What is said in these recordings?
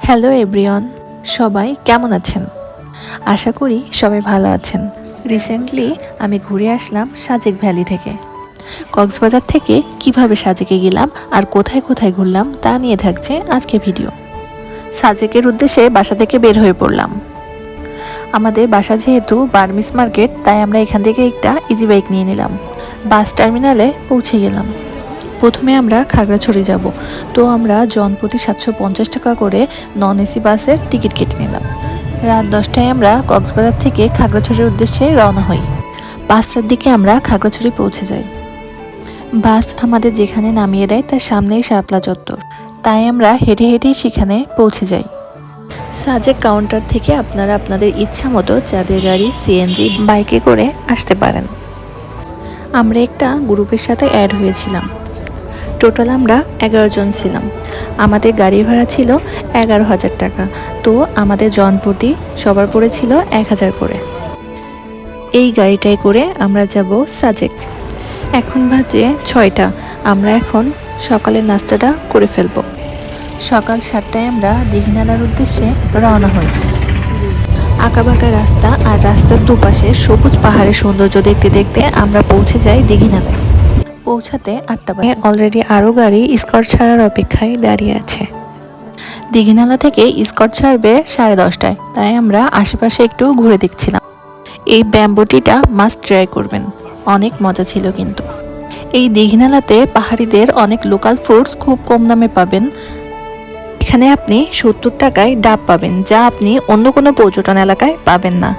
Hello everyone, সবাই কেমন আছেন? আশা করি সবাই ভালো আছেন। রিসেন্টলি আমি ঘুরে আসলাম সাজেক ভ্যালি থেকে। কক্সবাজার থেকে কিভাবে সাজেকে গেলাম আর কোথায় কোথায় ঘুরলাম তা নিয়ে থাকছে আজকে ভিডিও। সাজেকের উদ্দেশ্যে বাসা থেকে বের হয়ে পড়লাম। আমাদের বাসা যেহেতু বার্মিস মার্কেট, তাই আমরা এখান থেকে একটা ইজি বাইক নিয়ে নিলাম। বাস টার্মিনালে পৌঁছে গেলাম। প্রথমে আমরা খাগড়াছড়ি যাব, তো আমরা জনপ্রতি 750 টাকা করে নন এসি বাসের টিকিট কেটে নিলাম। রাত 10টায় আমরা কক্সবাজার থেকে খাগড়াছড়ির উদ্দেশ্যে রওনা হই। 5টার দিকে আমরা খাগড়াছড়ি পৌঁছে যাই। বাস আমাদের যেখানে নামিয়ে দেয় তার সামনেই শাপলা চত্বর, তাই আমরা হেঁটে হেঁটেই সেখানে পৌঁছে যাই। সাজেক কাউন্টার থেকে আপনারা আপনাদের ইচ্ছা মতো যাদের গাড়ি সিএনজি বাইকে করে আসতে পারেন। আমরা একটা গ্রুপের সাথে অ্যাড হয়েছিলাম। টোটাল আমরা 11 জন ছিলাম। আমাদের গাড়ি ভাড়া ছিল 11,000 টাকা, তো আমাদের জনপ্রতি সবার পড়েছিল 1,000 করে। এই গাড়িটাই করে আমরা যাব সাজেক। এখন বাজে 6টা। আমরা এখন সকালের নাস্তাটা করে ফেলব। সকাল 7টায় আমরা দীঘিনালার উদ্দেশ্যে রওনা হই। আঁকাবাঁকা রাস্তা আর রাস্তার দুপাশে সবুজ পাহাড়ের সৌন্দর্য দেখতে দেখতে আমরা পৌঁছে যাই দীঘিনালায়। পৌঁছাতে 8টা বাজে। অলরেডি আরও গাড়ি স্কট ছাড়ার অপেক্ষায় দাঁড়িয়ে আছে। দীঘিনালা থেকে স্কট ছাড়বে 10:30টায়, তাই আমরা আশেপাশে একটু ঘুরে দেখছিলাম। এই ব্যাম্বুটিটা মাস্ট ট্রাই করবেন, অনেক মজা ছিল। কিন্তু এই দীঘিনালাতে পাহাড়িদের অনেক লোকাল ফ্রুটস খুব কম দামে পাবেন। এখানে আপনি 70 টাকায় ডাব পাবেন, যা আপনি অন্য কোনো পর্যটন এলাকায় পাবেন না।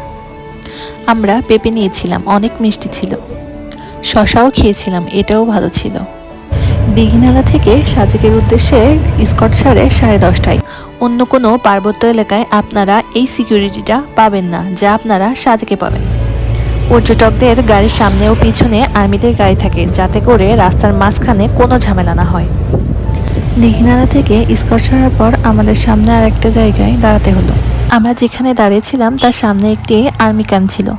আমরা পেঁপে নিয়েছিলাম, অনেক মিষ্টি ছিল। শশাও খেয়েছিলাম, এটাও ভালো ছিল। দীঘিনালা থেকে সাজেকের উদ্দেশ্যে স্কট ছাড়ে 10:30টায়। অন্য কোনো পার্বত্য এলাকায় আপনারা এই সিকিউরিটিটা পাবেন না, যা আপনারা সাজেকে পাবেন। পর্যটকদের গাড়ির সামনে ও পিছনে আর্মিদের গাড়ি থাকে, যাতে করে রাস্তার মাঝখানে কোনো ঝামেলা না হয়। দীঘিনালা থেকে স্কট ছাড়ার পর আমাদের সামনে আর একটা জায়গায় দাঁড়াতে হলো। আমরা যেখানে দাঁড়িয়েছিলাম তার সামনে একটি আর্মি ক্যাম্প ছিল।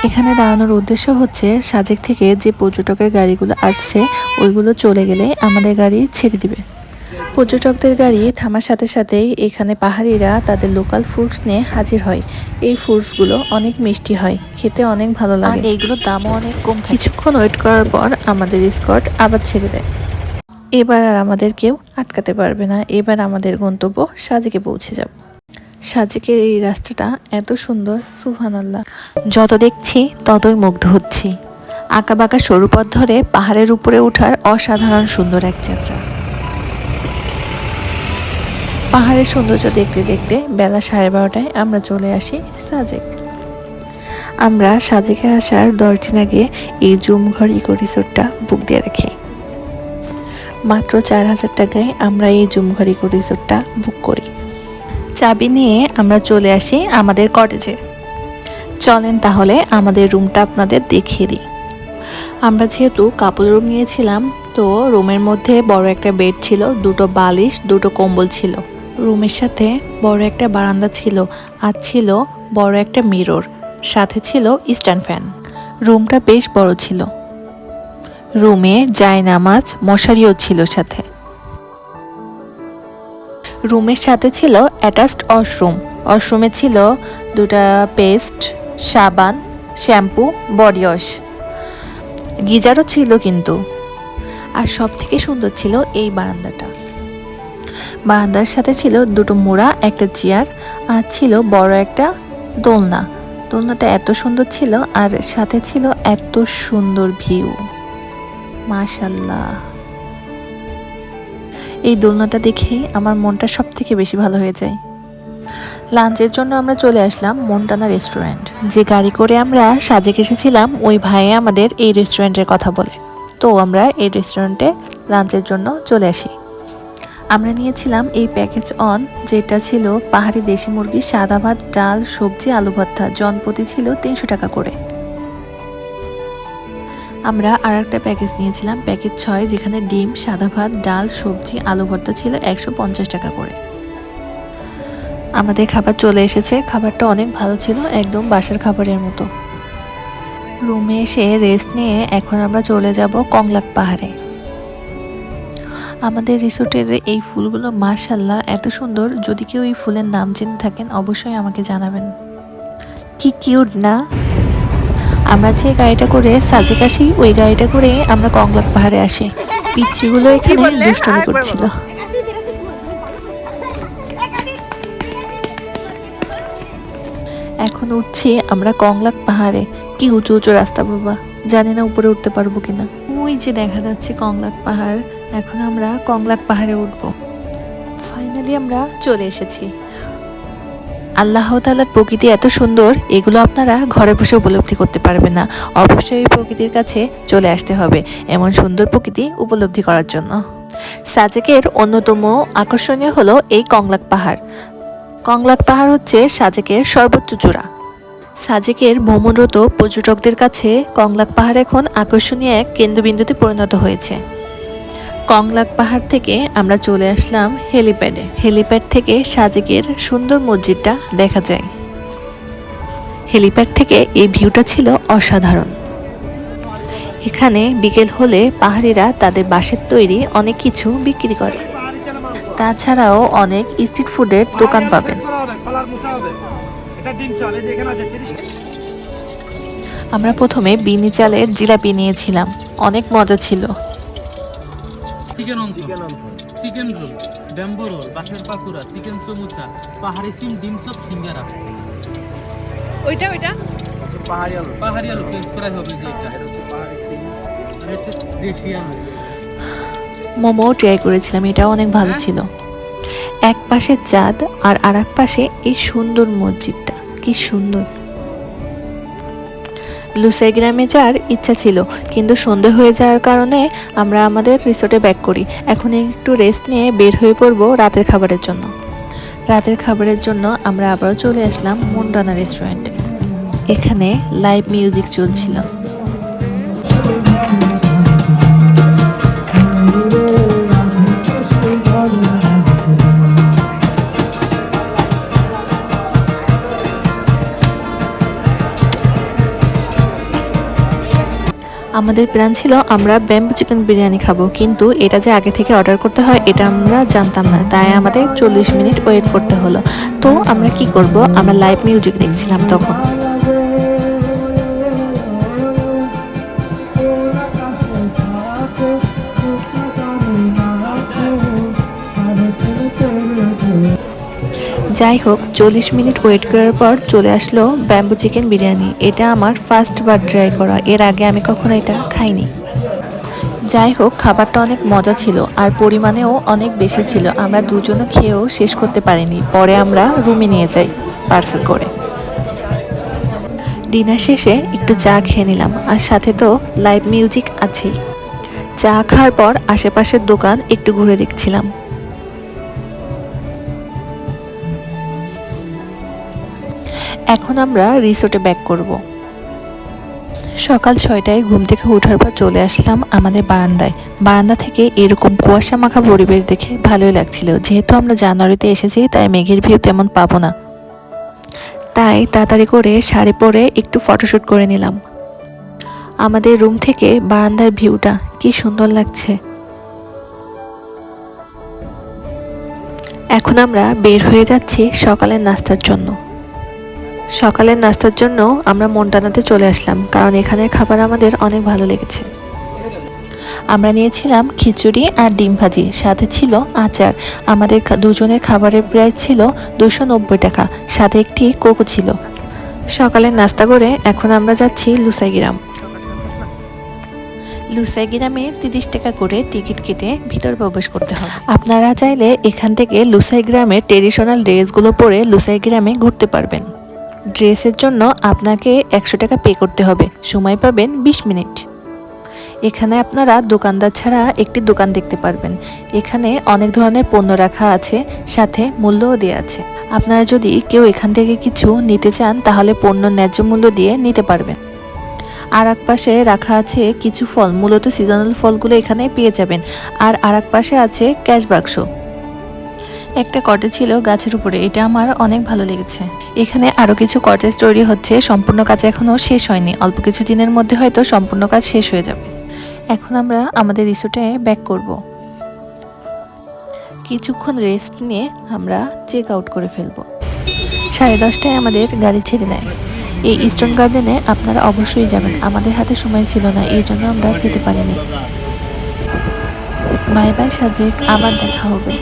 এখানে দাঁড়ানোর উদ্দেশ্য হচ্ছে সাজেক থেকে যে পর্যটকের গাড়িগুলো আসছে ওইগুলো চলে গেলে আমাদের গাড়ি ছেড়ে দিবে। পর্যটকদের গাড়ি থামার সাথে সাথেই এখানে পাহাড়িরা তাদের লোকাল ফ্রুটস নিয়ে হাজির হয়। এই ফ্রুটসগুলো অনেক মিষ্টি হয়, খেতে অনেক ভালো লাগে। এইগুলোর দামও অনেক কম। কিছুক্ষণ ওয়েট করার পর আমাদের স্কট আবার ছেড়ে দেয়। এবার আর আমাদের কেউ আটকাতে পারবে না। এবার আমাদের গন্তব্য সাজেকে পৌঁছে যাব। সাজেকের এই রাস্তাটা এত সুন্দর, সুবহানাল্লাহ। যত দেখছি ততই মুগ্ধ হচ্ছি। আঁকাবাঁকা সরু পথ ধরে পাহাড়ের উপরে ওঠার অসাধারণ সুন্দর এক যাত্রা। পাহাড়ের সৌন্দর্য দেখতে দেখতে বেলা 12:30টায় আমরা চলে আসি সাজেক। আমরা সাজেকে আসার 10 দিন আগে এই জুমঘর ইকো রিসোর্টটা বুক দিয়ে রাখি। মাত্র 4,000 টাকায় আমরা এই জুমঘর ইকো রিসোর্টটা বুক করি। চাবি নিয়ে আমরা চলে আসি আমাদের কটেজে। চলেন তাহলে আমাদের রুমটা আপনাদের দেখিয়ে দিই। আমরা যেহেতু কাপল রুম নিয়েছিলাম, তো রুমের মধ্যে বড় একটা বেড ছিল, 2টো বালিশ, 2টো কম্বল ছিল। রুমের সাথে বড় একটা বারান্দা ছিল, আর ছিল বড় একটা মিরর, সাথে ছিল স্ট্যান্ড ফ্যান। রুমটা বেশ বড় ছিল। রুমে জায়নামাজ, মশারিও ছিল সাথে। রুমের সাথে ছিল অ্যাটাচড ওয়াশরুম। ওয়াশরুমে ছিল 2টা পেস্ট, সাবান, শ্যাম্পু, বডি ওয়াশ। গিজারও ছিল কিন্তু। আর সব থেকে সুন্দর ছিল এই বারান্দাটা। বারান্দার সাথে ছিল 2টো মোড়া, একটা চেয়ার, আর ছিল বড় একটা দোলনা। দোলনাটা এত সুন্দর ছিল, আর সাথে ছিল এত সুন্দর ভিউ, মাশাআল্লাহ। এই দোলনাটা দেখেই আমার মনটা সব থেকে বেশি ভালো হয়ে যায়। লাঞ্চের জন্য আমরা চলে আসলাম মন্টানা রেস্টুরেন্ট। যে গাড়ি করে আমরা সাজেক এসেছিলাম, ওই ভাইয়ে আমাদের এই রেস্টুরেন্টের কথা বলে, তো আমরা এই রেস্টুরেন্টে লাঞ্চের জন্য চলে আসি। আমরা নিয়েছিলাম এই প্যাকেজ অন, যেটা ছিল পাহাড়ি দেশি মুরগি, সাদা ভাত, ডাল, সবজি, আলু ভর্তা। জনপ্রতি ছিল 300 টাকা করে। আমরা আর একটা প্যাকেজ নিয়েছিলাম, প্যাকেজ 6, যেখানে ডিম, সাদা ভাত, ডাল, সবজি, আলু ভর্তা ছিল 150 টাকা করে। আমাদের খাবার চলে এসেছে। খাবারটা অনেক ভালো ছিল, একদম বাসার খাবারের মতো। রুমে এসে রেস্ট নিয়ে এখন আমরা চলে যাব কংলাক পাহাড়ে। আমাদের রিসোর্টের এই ফুলগুলো মাশাআল্লাহ এত সুন্দর। যদি কেউ এই ফুলের নাম জেনে থাকেন অবশ্যই আমাকে জানাবেন। কি কিউট না। আমরা যে গাড়িটা করে সাজেক আসি ওই গাড়িটা করে আমরা কংলাক পাহাড়ে আসি। পিচ্চিগুলো এখানে দুষ্টুমি করছিল। এখন উঠছি আমরা কংলাক পাহাড়ে। কি উঁচু উঁচু রাস্তা বাবা, জানি না উপরে উঠতে পারবো কিনা। ওই যে দেখা যাচ্ছে কংলাক পাহাড়। এখন আমরা কংলাক পাহাড়ে উঠবো। ফাইনালি আমরা চলে এসেছি। আল্লাহ তাআলার প্রকৃতি এত সুন্দর, এগুলো আপনারা ঘরে বসে উপলব্ধি করতে পারবেন না। অবশ্যই এই প্রকৃতির কাছে চলে আসতে হবে এমন সুন্দর প্রকৃতি উপলব্ধি করার জন্য। সাজেকের অন্যতম আকর্ষণীয় হলো এই কংলাক পাহাড়। কংলাক পাহাড় হচ্ছে সাজেকের সর্বোচ্চ চূড়া। সাজেকের ভ্রমণরত পর্যটকদের কাছে কংলাক পাহাড় এখন আকর্ষণীয় এক কেন্দ্রবিন্দুতে পরিণত হয়েছে। কংলাক পাহাড় থেকে আমরা চলে আসলাম হেলিপ্যাডে। হেলিপ্যাড থেকে সাজেকের সুন্দর মসজিদটা দেখা যায়। হেলিপ্যাড থেকে এই ভিউটা ছিল অসাধারণ। এখানে বিকেল হলে পাহাড়িরা তাদের বাঁশের তৈরি অনেক কিছু বিক্রি করে। তাছাড়াও অনেক স্ট্রিট ফুডের দোকান পাবেন। আমরা প্রথমে বিনি চালের জিলাপি নিয়েছিলাম, অনেক মজা ছিল। Chicken chicken roll, bamboo roll, বাঁশের পাকুড়া, চিকেন চমুচা, পাহাড়ি সিম, ডিম চপ, সিঙ্গারা। ওইটা পাহাড়ি আলু ফ্রেঞ্চ ফ্রাই হবে যেটা, এটা হচ্ছে পাহাড়ি সিম, এটা হচ্ছে দেশি আলু। মোমো ট্রাই করেছিলাম, এটাও অনেক ভালো ছিল। এক পাশে চাঁদ আর আরেক পাশে এই সুন্দর মসজিদটা, কি সুন্দর। লুসাই গ্রামে যাওয়ার ইচ্ছা ছিল, কিন্তু সন্ধে হয়ে যাওয়ার কারণে আমরা আমাদের রিসোর্টে ব্যাক করি। এখন একটু রেস্ট নিয়ে বের হয়ে পড়ব রাতের খাবারের জন্য। রাতের খাবারের জন্য আমরা আবারও চলে আসলাম মুন্ডানা রেস্টুরেন্টে। এখানে লাইভ মিউজিক চলছিল। আমাদের প্ল্যান ছিল আমরা ব্যাম্বু চিকেন বিরিয়ানি খাবো, কিন্তু এটা যে আগে থেকে অর্ডার করতে হয় এটা আমরা জানতাম না, তাই আমাদের 40 মিনিট ওয়েট করতে হলো। তো আমরা কি করব, আমরা লাইভ মিউজিক দেখছিলাম তখন। যাই হোক, 40 মিনিট ওয়েট করার পর চলে আসলো ব্যাম্বু চিকেন বিরিয়ানি। এটা আমার ফার্স্ট বার ট্রাই করা, এর আগে আমি কখনো এটা খাইনি। যাই হোক, খাবারটা অনেক মজা ছিল আর পরিমাণেও অনেক বেশি ছিল। আমরা দুজনে খেয়েও শেষ করতে পারিনি, পরে আমরা রুমে নিয়ে যাই পার্সেল করে। ডিনার শেষে একটু চা খেয়ে নিলাম, আর সাথে তো লাইভ মিউজিক আছেই। চা খাওয়ার পর আশেপাশের দোকান একটু ঘুরে দেখছিলাম। এখন আমরা রিসোর্টে ব্যাক করব। সকাল 6টায় ঘুম থেকে ওঠার পর চলে আসলাম আমাদের বারান্দায়। বারান্দা থেকে এরকম কুয়াশা মাখা পরিবেশ দেখে ভালোই লাগছিল। যেহেতু আমরা জানুয়ারিতে এসেছি তাই মেঘের ভিউ তেমন পাবো না, তাই তাড়াতাড়ি করে শাড়ি পরে একটু ফটোশ্যুট করে নিলাম। আমাদের রুম থেকে বারান্দার ভিউটা কি সুন্দর লাগছে। এখন আমরা বের হয়ে যাচ্ছি সকালের নাস্তার জন্য। সকালের নাস্তার জন্য আমরা মন্টানাতে চলে আসলাম, কারণ এখানের খাবার আমাদের অনেক ভালো লেগেছে। আমরা নিয়েছিলাম খিচুড়ি আর ডিম ভাজি, সাথে ছিল আচার। আমাদের দুজনের খাবারের প্রাইস ছিল 290 টাকা, সাথে একটি কোকো ছিল। সকালের নাস্তা করে এখন আমরা যাচ্ছি লুসাই গ্রাম। লুসাই গ্রামে 30 টাকা করে টিকিট কেটে ভিতর প্রবেশ করতে হবে। আপনারা চাইলে এখান থেকে লুসাই গ্রামের ট্রেডিশনাল ড্রেসগুলো পরে লুসাই গ্রামে ঘুরতে পারবেন। ড্রেসের জন্য আপনাকে 100 টাকা পে করতে হবে। সময় পাবেন 20 মিনিট। এখানে আপনারা দোকানদার ছাড়া একটি দোকান দেখতে পারবেন। এখানে অনেক ধরনের পণ্য রাখা আছে, সাথে মূল্যও দেওয়া আছে। আপনারা যদি কেউ এখান থেকে কিছু নিতে চান তাহলে পণ্য ন্যায্য মূল্য দিয়ে নিতে পারবেন। আর এক পাশে রাখা আছে কিছু ফল, মূলত সিজনাল ফলগুলো এখানে পেয়ে যাবেন। আর এক পাশে আছে ক্যাশ বাক্স। একটা কটেজ ছিল গাছের উপরে, এটা আমার অনেক ভালো লেগেছে। এখানে আরো কিছু কটেজ তৈরি হচ্ছে, সম্পূর্ণ কাজ এখনো শেষ হয়নি। অল্প কিছু দিনের মধ্যে হয়তো সম্পূর্ণ কাজ শেষ হয়ে যাবে। এখন আমরা আমাদের রিসোর্টে ব্যাক করব। কিছুক্ষণ রেস্ট নিয়ে আমরা চেক আউট করে ফেলবো। 10:30টায় আমাদের গাড়ি ছেড়ে দেয়। এই ইস্টার্ন গার্ডেনে আপনারা অবশ্যই যাবেন, আমাদের হাতে সময় ছিল না, এই জন্য আমরা যেতে পারিনি। বাই বাই সাজেক, আবার দেখা হবে।